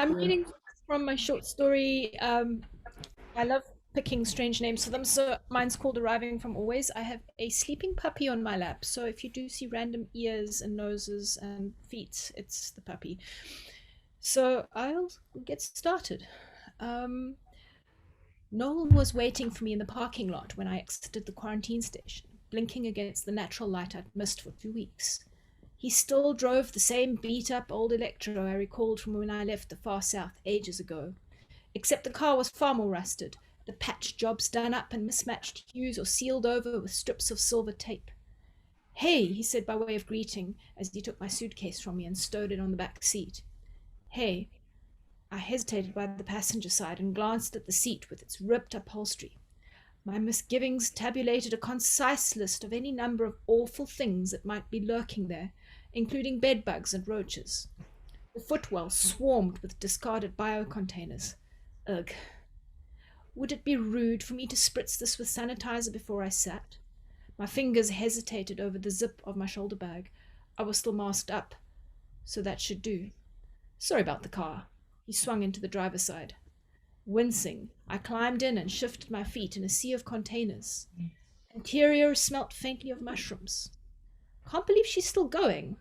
I'm reading from my short story. I love picking strange names for them. So mine's called Arriving from Always. I have a sleeping puppy on my lap. So if you do see random ears and noses and feet, it's the puppy. So I'll get started. Um, Noel was waiting for me in the parking lot when I exited the quarantine station, blinking against the natural light I'd missed for 2 weeks. He still drove the same beat up old Electro I recalled from when I left the far south ages ago, except the car was far more rusted, the patch jobs done up in mismatched hues or sealed over with strips of silver tape. Hey, he said by way of greeting as he took my suitcase from me and stowed it on the back seat. Hey. I hesitated by the passenger side and glanced at the seat with its ripped upholstery. My misgivings tabulated a concise list of any number of awful things that might be lurking there, including bedbugs and roaches. The footwell swarmed with discarded biocontainers. Ugh. Would it be rude for me to spritz this with sanitizer before I sat? My fingers hesitated over the zip of my shoulder bag. I was still masked up, so that should do. Sorry about the car. He swung into the driver's side. Wincing, I climbed in and shifted my feet in a sea of containers. Interior smelt faintly of mushrooms. Can't believe she's still going.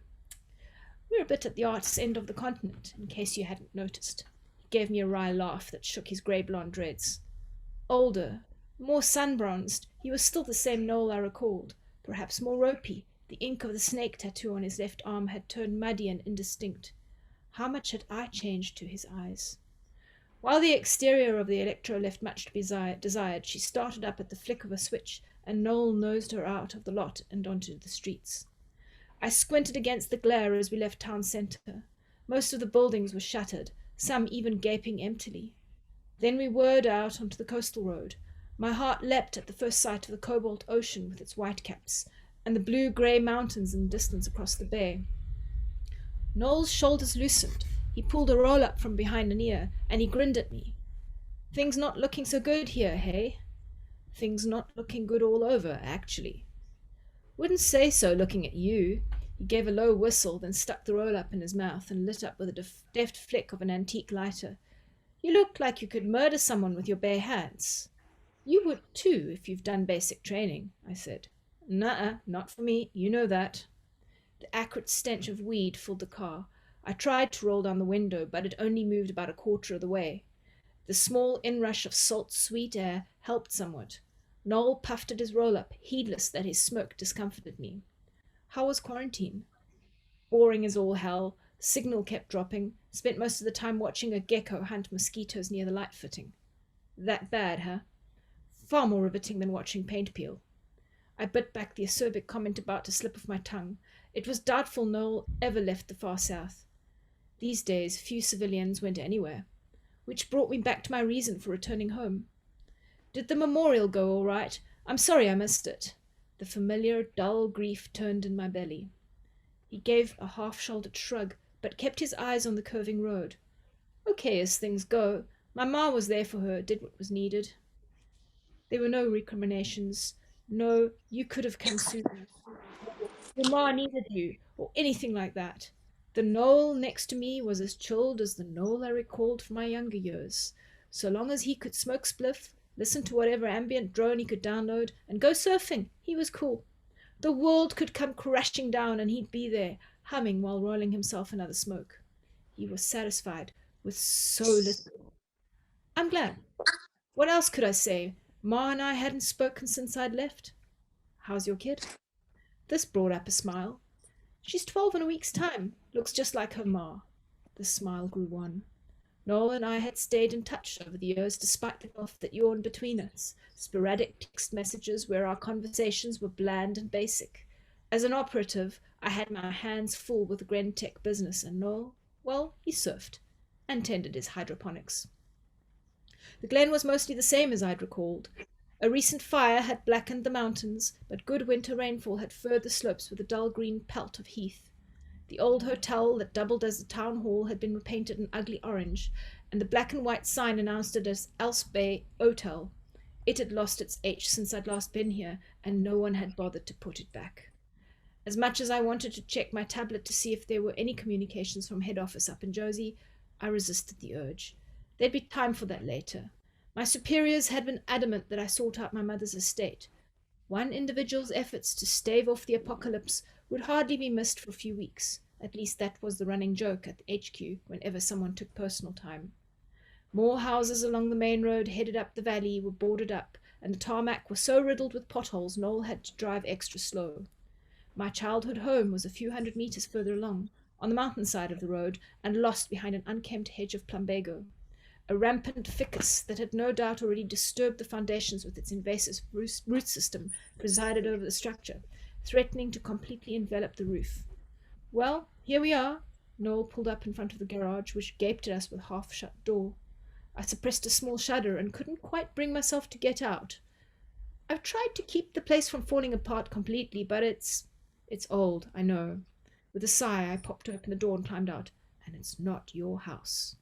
We're a bit at the art's end of the continent, in case you hadn't noticed. He gave me a wry laugh that shook his grey-blonde dreads. Older, more sun-bronzed, he was still the same Noel I recalled, perhaps more ropey. The ink of the snake tattoo on his left arm had turned muddy and indistinct. How much had I changed to his eyes? While the exterior of the Electro left much to be desired, she started up at the flick of a switch, and Noel nosed her out of the lot and onto the streets. I squinted against the glare as we left town centre. Most of the buildings were shuttered, some even gaping emptily. Then we whirred out onto the coastal road. My heart leapt at the first sight of the cobalt ocean with its whitecaps, and the blue-grey mountains in the distance across the bay. Noel's shoulders loosened. He pulled a roll-up from behind an ear, and he grinned at me. Things not looking so good here, hey? Things not looking good all over, actually. Wouldn't say so, looking at you. He gave a low whistle, then stuck the roll-up in his mouth and lit up with a deft flick of an antique lighter. You look like you could murder someone with your bare hands. You would too, if you've done basic training, I said. Nuh-uh, not for me, you know that. The acrid stench of weed filled the car. I tried to roll down the window, but it only moved about a quarter of the way. The small inrush of salt, sweet air helped somewhat. Noel puffed at his roll-up, heedless that his smoke discomforted me. How was quarantine? Boring as all hell. The signal kept dropping. Spent most of the time watching a gecko hunt mosquitoes near the light fitting. That bad, huh? Far more riveting than watching paint peel. I bit back the acerbic comment about to slip off my tongue. It was doubtful Noel ever left the far south. These days, few civilians went anywhere, which brought me back to my reason for returning home. Did the memorial go all right? I'm sorry I missed it. The familiar, dull grief turned in my belly. He gave a half-shouldered shrug, but kept his eyes on the curving road. Okay as things go. My ma was there for her, did what was needed. There were no recriminations. No, you could have come sooner. Your ma needed you, or anything like that. The Noel next to me was as chilled as the Noel I recalled from my younger years. So long as he could smoke spliff, listen to whatever ambient drone he could download, and go surfing, he was cool. The world could come crashing down and he'd be there, humming while rolling himself another smoke. He was satisfied with so little. I'm glad. What else could I say? Ma and I hadn't spoken since I'd left. How's your kid? This brought up a smile. She's 12 in a week's time. Looks just like her ma. The smile grew wan. Noel and I had stayed in touch over the years despite the gulf that yawned between us, sporadic text messages where our conversations were bland and basic. As an operative, I had my hands full with the Grentech business, and Noel, well, he surfed and tended his hydroponics. The glen was mostly the same as I'd recalled. A recent fire had blackened the mountains, but good winter rainfall had furred the slopes with a dull green pelt of heath. The old hotel that doubled as the town hall had been repainted an ugly orange, and the black and white sign announced it as Else Bay Hotel. It had lost its H since I'd last been here, and no one had bothered to put it back. As much as I wanted to check my tablet to see if there were any communications from head office up in Josie, I resisted the urge. There'd be time for that later. My superiors had been adamant that I sort out my mother's estate. One individual's efforts to stave off the apocalypse would hardly be missed for a few weeks. At least that was the running joke at the HQ whenever someone took personal time. More houses along the main road headed up the valley were boarded up, and the tarmac was so riddled with potholes Noel had to drive extra slow. My childhood home was a few hundred meters further along, on the mountain side of the road, and lost behind an unkempt hedge of plumbago. A rampant ficus that had no doubt already disturbed the foundations with its invasive root system presided over the structure, threatening to completely envelop the roof. Well, here we are. Noel pulled up in front of the garage, which gaped at us with a half-shut door. I suppressed a small shudder and couldn't quite bring myself to get out. I've tried to keep the place from falling apart completely, but it's old, I know. With a sigh, I popped open the door and climbed out. And it's not your house.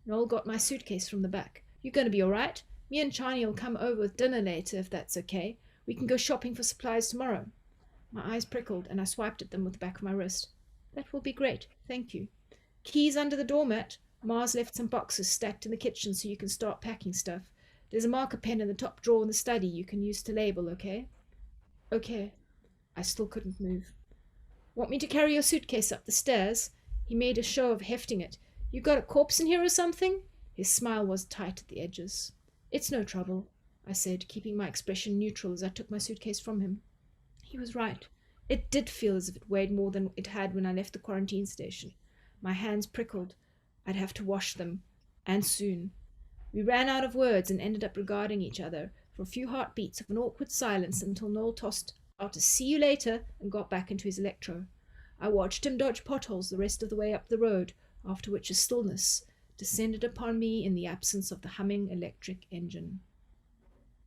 Noel got my suitcase from the back. You going to be all right? Me and Chani will come over with dinner later, if that's okay. We can go shopping for supplies tomorrow. My eyes prickled, and I swiped at them with the back of my wrist. That will be great, thank you. Keys under the doormat. Mars left some boxes stacked in the kitchen so you can start packing stuff. There's a marker pen in the top drawer in the study you can use to label, okay? Okay. I still couldn't move. Want me to carry your suitcase up the stairs? He made a show of hefting it. You got a corpse in here or something? His smile was tight at the edges. It's no trouble, I said, keeping my expression neutral as I took my suitcase from him. He was right. It did feel as if it weighed more than it had when I left the quarantine station. My hands prickled. I'd have to wash them, and soon. We ran out of words and ended up regarding each other for a few heartbeats of an awkward silence until Noel tossed out a "see you later" and got back into his electro. I watched him dodge potholes the rest of the way up the road, after which a stillness descended upon me in the absence of the humming electric engine.